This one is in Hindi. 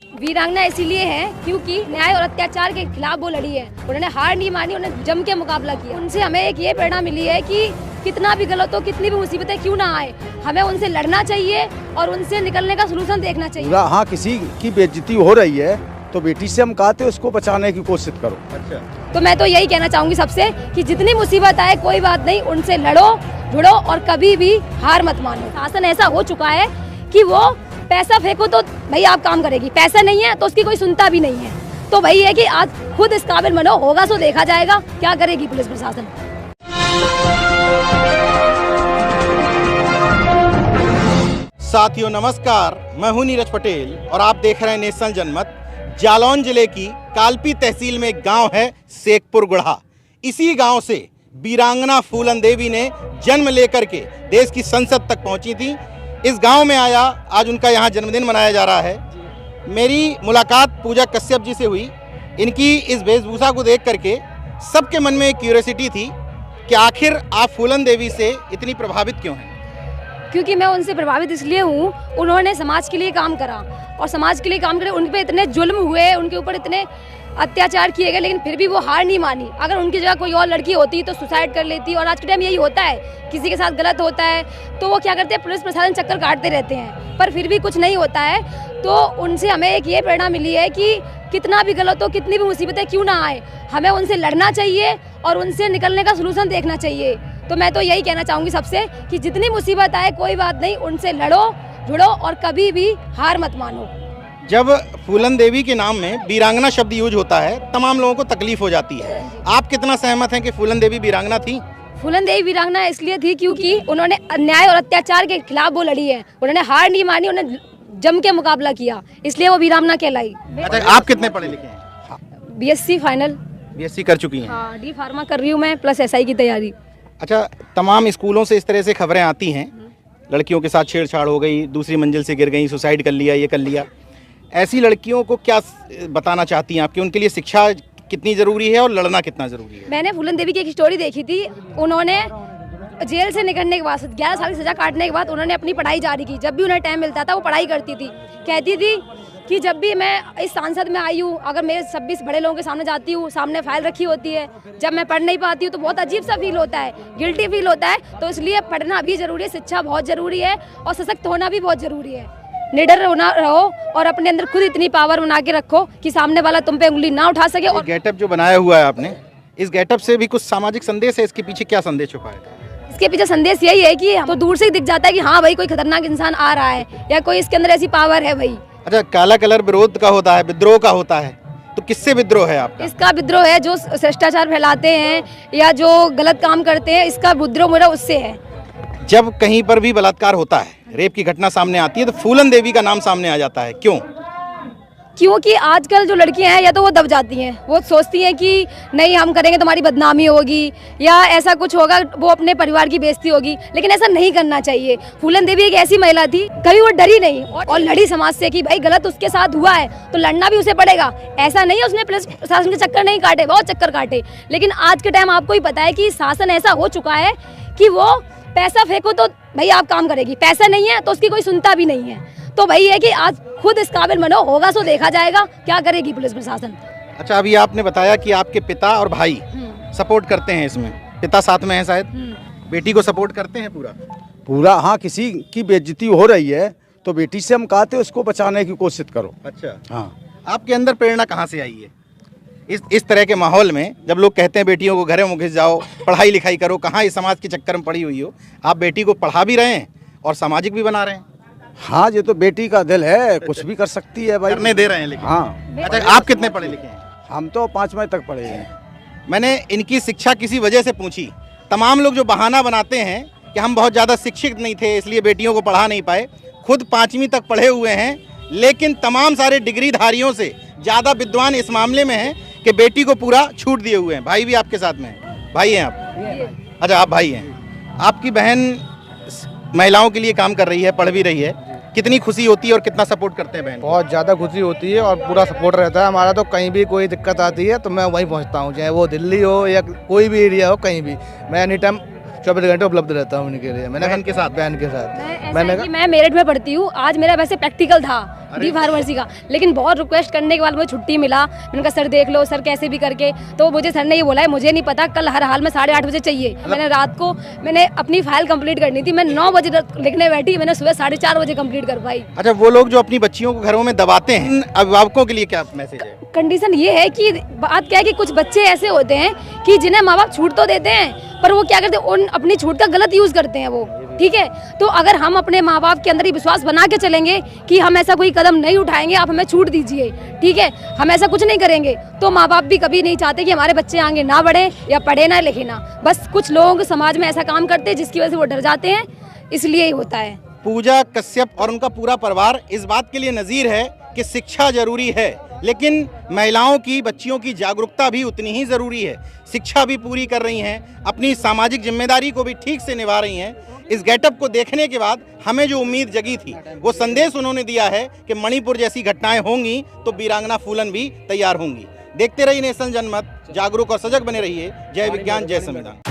वीरांगना इसीलिए है क्योंकि न्याय और अत्याचार के खिलाफ वो लड़ी है। उन्होंने हार नहीं मानी, उन्होंने जम के मुकाबला किया। उनसे हमें एक ये प्रेरणा मिली है कि कितना भी गलत हो, कितनी भी मुसीबतें क्यों ना आए, हमें उनसे लड़ना चाहिए और उनसे निकलने का सलूशन देखना चाहिए। हाँ, किसी की बेइज्जती हो रही है तो बेटी से हम कहते उसको बचाने की कोशिश करो। अच्छा, तो मैं तो यही कहना चाहूंगी सबसे कि जितनी मुसीबत आए कोई बात नहीं, उनसे लड़ो, जुड़ो और कभी भी हार मत मानो। शासन ऐसा हो चुका है कि वो पैसा फेंको तो भाई आप काम करेगी, पैसा नहीं है तो उसकी कोई सुनता भी नहीं है। तो वही है कि आज खुद इस काबिल बनो, होगा तो देखा जाएगा क्या करेगी पुलिस प्रशासन। साथियों नमस्कार, मैं हूं नीरज पटेल और आप देख रहे हैं नेशनल जनमत। जालौन जिले की कालपी तहसील में एक गांव है शेखपुर गुढ़ा। इसी गांव से वीरांगना फूलन देवी ने जन्म लेकर के देश की संसद तक पहुंची थी। इस गांव में आया, आज उनका यहां जन्मदिन मनाया जा रहा है। मेरी मुलाकात पूजा कश्यप जी से हुई। इनकी इस वेशभूषा को देख करके सबके मन में एक क्यूरियोसिटी थी कि आखिर आप फूलन देवी से इतनी प्रभावित क्यों हैं? क्योंकि मैं उनसे प्रभावित इसलिए हूँ, उन्होंने समाज के लिए काम करा और समाज के लिए काम करे। उन पे इतने जुल्म हुए, उनके ऊपर इतने अत्याचार किए गए, लेकिन फिर भी वो हार नहीं मानी। अगर उनकी जगह कोई और लड़की होती तो सुसाइड कर लेती। और आज के टाइम यही होता है, किसी के साथ गलत होता है तो वो क्या करते हैं, पुलिस प्रशासन चक्कर काटते रहते हैं, पर फिर भी कुछ नहीं होता है। तो उनसे हमें एक ये प्रेरणा मिली है कि कितना भी गलत हो, कितनी भी मुसीबतें क्यों ना आए, हमें उनसे लड़ना चाहिए और उनसे निकलने का सलूशन देखना चाहिए। तो मैं तो यही कहना चाहूँगी सबसे कि जितनी मुसीबत आए कोई बात नहीं, उनसे लड़ो, जुड़ो और कभी भी हार मत मानो। जब फूलन देवी के नाम में वीरांगना शब्द यूज होता है तमाम लोगों को तकलीफ हो जाती है। आप कितना सहमत हैं कि फूलन देवी वीरांगना थी? फूलन देवी वीरांगना इसलिए थी क्योंकि उन्होंने अन्याय और अत्याचार के खिलाफ वो लड़ी है। उन्होंने हार नहीं मानी, उन्होंने जम के मुकाबला किया, इसलिए वो वीरांगना कहलाई। अच्छा, आप कितने पढ़े लिखे हैं? BSc final. बीएससी कर चुकी हैं? हाँ, डी फार्मा कर रही हूँ मैं, प्लस एसआई की तैयारी। अच्छा, तमाम स्कूलों से इस तरह से खबरें आती हैं, लड़कियों के साथ छेड़छाड़ हो गई, दूसरी मंजिल से गिर गई, सुसाइड कर लिया, ये कर लिया। ऐसी लड़कियों को क्या बताना चाहती हैं आप कि उनके लिए शिक्षा कितनी ज़रूरी है और लड़ना कितना ज़रूरी है? मैंने फूलन देवी की एक स्टोरी देखी थी। उन्होंने जेल से निकलने के बाद 11 साल की सज़ा काटने के बाद उन्होंने अपनी पढ़ाई जारी की। जब भी उन्हें टाइम मिलता था वो पढ़ाई करती थी। कहती थी कि जब भी मैं इस सांसद में आई हूँ, अगर मेरे 26 बड़े लोगों के सामने जाती हूँ, सामने फाइल रखी होती है, जब मैं पढ़ नहीं पाती हूँ तो बहुत अजीब सा फील होता है, गिल्टी फील होता है। तो इसलिए पढ़ना भी ज़रूरी है, शिक्षा बहुत ज़रूरी है और सशक्त होना भी बहुत ज़रूरी है। निडर होना रहो और अपने अंदर खुद इतनी पावर बना के रखो कि सामने वाला तुम पे उंगली ना उठा सके। और गेटअप जो बनाया हुआ है आपने, इस गेटअप से भी कुछ सामाजिक संदेश है, इसके पीछे क्या संदेश छुपा है? इसके पीछे संदेश यही है कि तो दूर से ही दिख जाता है कि हाँ भाई कोई खतरनाक इंसान आ रहा है या कोई इसके अंदर ऐसी पावर है भाई। अच्छा, काला कलर विरोध का होता है, विद्रोह का होता है, तो किससे विद्रोह है आपका? इसका विद्रोह है जो भ्रष्टाचार फैलाते हैं या जो गलत काम करते हैं, इसका विद्रोह मेरा उससे है। जब कहीं पर भी बलात्कार होता है, रेप की घटना सामने आती है तो फूलन देवी का नाम सामने आ जाता है, क्यों? क्योंकि आजकल जो लड़कियां हैं या तो वो दब जाती हैं, वो सोचती हैं कि नहीं हम करेंगे तो हमारी बदनामी होगी या ऐसा कुछ होगा, वो अपने परिवार की बेइज्जती होगी, लेकिन ऐसा नहीं करना चाहिए। फूलन देवी एक ऐसी महिला थी, कभी वो डरी नहीं और लड़ी समाज से कि भाई गलत उसके साथ हुआ है तो लड़ना भी उसे पड़ेगा। ऐसा नहीं है उसने पुलिस शासन के चक्कर नहीं काटे, बहुत चक्कर काटे, लेकिन आज के टाइम आपको ही पता है कि शासन ऐसा हो चुका है कि वो पैसा फेंको तो भाई आप काम करेगी, पैसा नहीं है तो उसकी कोई सुनता भी नहीं है। तो वही है कि आज खुद इस काबिल बनो, होगा तो देखा जाएगा क्या करेगी पुलिस प्रशासन। अच्छा, अभी आपने बताया कि आपके पिता और भाई सपोर्ट करते हैं इसमें, पिता साथ में है शायद, बेटी को सपोर्ट करते हैं पूरा? हाँ, किसी की बेइज्जती हो रही है तो बेटी से हम कहते उसको बचाने की कोशिश करो। अच्छा, हाँ। आपके अंदर प्रेरणा कहाँ से आई है इस तरह के माहौल में, जब लोग कहते हैं बेटियों को घरों में घुस जाओ, पढ़ाई लिखाई करो, कहाँ इस समाज के चक्कर में पड़ी हुई हो, आप बेटी को पढ़ा भी रहे हैं और सामाजिक भी बना रहे हैं? हाँ, ये तो बेटी का दिल है, कुछ भी कर सकती है भाई, करने दे रहे हैं लेकिन। हाँ। अच्छा, आप कितने पढ़े लिखे हैं? हम तो 5वीं तक पढ़े हैं। मैंने इनकी शिक्षा किसी वजह से पूछी। तमाम लोग जो बहाना बनाते हैं कि हम बहुत ज़्यादा शिक्षित नहीं थे इसलिए बेटियों को पढ़ा नहीं पाए, खुद 5वीं तक पढ़े हुए हैं, लेकिन तमाम सारे डिग्रीधारियों से ज़्यादा विद्वान इस मामले में हैं कि बेटी को पूरा छूट दिए हुए हैं। भाई भी आपके साथ में है? भाई हैं आप? अच्छा, आप भाई हैं। आपकी बहन महिलाओं के लिए काम कर रही है, पढ़ भी रही है, कितनी खुशी होती है और कितना सपोर्ट करते हैं बहन? बहुत ज़्यादा खुशी होती है और पूरा सपोर्ट रहता है हमारा। तो कहीं भी कोई दिक्कत आती है तो मैं वहीं पहुंचता हूं, चाहे वो दिल्ली हो या कोई भी एरिया हो, कहीं भी मैं एनी टाइम 24 घंटे उपलब्ध रहता हूँ उनके लिए। मैंने बहन के साथ? बहन के साथ मैं मेरठ में पढ़ती हूँ। आज मेरा वैसे प्रैक्टिकल था डी फार्मेसी का। लेकिन बहुत रिक्वेस्ट करने के बाद मुझे छुट्टी मिला। मैंने कहा सर देख लो सर कैसे भी करके, तो मुझे सर ने ये बोला है मुझे नहीं पता, कल हर हाल में 8:30 बजे चाहिए। मैंने रात को मैंने अपनी फाइल कंप्लीट करनी थी, मैं 9 बजे लिखने बैठी, मैंने सुबह 4:30 बजे कंप्लीट कर पाई। अच्छा, वो लोग जो अपनी बच्चियों को घरों में दबाते हैं, इन अभिभावकों के लिए क्या मैसेज है? कंडीशन ये है कि बात क्या है कि कुछ बच्चे ऐसे होते हैं कि जिन्हें माँ बाप छूट तो देते हैं पर वो क्या करते हैं, उन अपनी छूट का गलत यूज करते हैं वो। ठीक है, तो अगर हम अपने माँ बाप के अंदर ही विश्वास बना के चलेंगे कि हम ऐसा कोई कदम नहीं उठाएंगे, आप हमें छूट दीजिए, ठीक है, हम ऐसा कुछ नहीं करेंगे, तो माँ बाप भी कभी नहीं चाहते कि हमारे बच्चे आगे ना बढ़े या पढ़े ना लिखे ना। बस कुछ लोग समाज में ऐसा काम करते हैं जिसकी वजह से वो डर जाते हैं, इसलिए ही होता है। पूजा कश्यप और उनका पूरा परिवार इस बात के लिए नज़ीर है कि शिक्षा जरूरी है, लेकिन महिलाओं की, बच्चियों की जागरूकता भी उतनी ही ज़रूरी है। शिक्षा भी पूरी कर रही हैं, अपनी सामाजिक जिम्मेदारी को भी ठीक से निभा रही हैं। इस गेटअप को देखने के बाद हमें जो उम्मीद जगी थी, वो संदेश उन्होंने दिया है कि मणिपुर जैसी घटनाएं होंगी तो वीरांगना फूलन भी तैयार होंगी। देखते रहिए नेशनल जनमत, जागरूक और सजग बने रहिए। जय विज्ञान, जय संविधान।